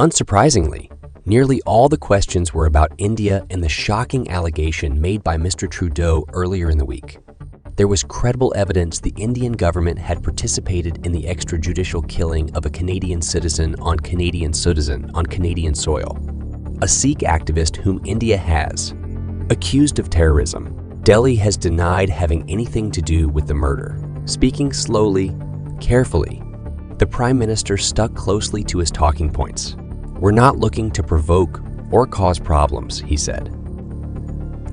Unsurprisingly, nearly all the questions were about India and the shocking allegation made by Mr. Trudeau earlier in the week. There was credible evidence the Indian government had participated in the extrajudicial killing of a Canadian citizen on Canadian soil, a Sikh activist whom India has accused of terrorism. Delhi has denied having anything to do with the murder. Speaking slowly, carefully, the Prime Minister stuck closely to his talking points. "We're not looking to provoke or cause problems," he said.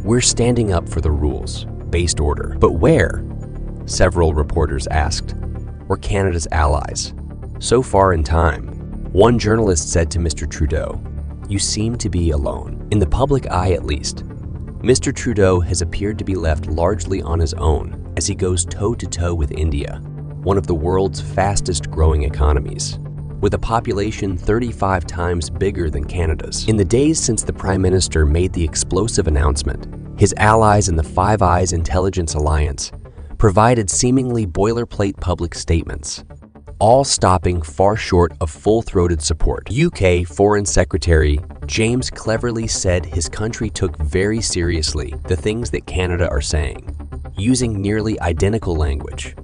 "We're standing up for the rules-based order." But where? Several reporters asked. Were Canada's allies? So far in time, one journalist said to Mr. Trudeau, "You seem to be alone." In the public eye at least, Mr. Trudeau has appeared to be left largely on his own as he goes toe-to-toe with India, one of the world's fastest-growing economies, with a population 35 times bigger than Canada's. In the days since the Prime Minister made the explosive announcement, his allies in the Five Eyes Intelligence Alliance provided seemingly boilerplate public statements, all stopping far short of full-throated support. UK Foreign Secretary James cleverly said his country took very seriously the things that Canada are saying, using nearly identical language.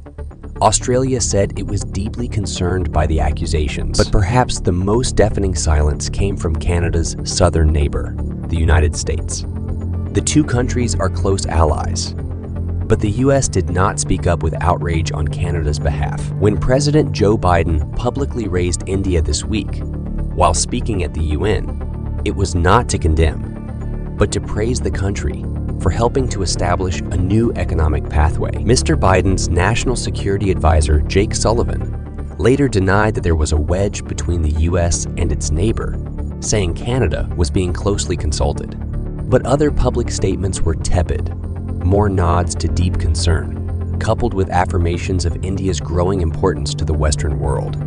Australia said it was deeply concerned by the accusations, but perhaps the most deafening silence came from Canada's southern neighbor, the United States. The two countries are close allies, but the US did not speak up with outrage on Canada's behalf. When President Joe Biden publicly raised India this week, while speaking at the UN, it was not to condemn, but to praise the country for helping to establish a new economic pathway. Mr. Biden's National Security Advisor, Jake Sullivan, later denied that there was a wedge between the US and its neighbor, saying Canada was being closely consulted. But other public statements were tepid, more nods to deep concern, coupled with affirmations of India's growing importance to the Western world.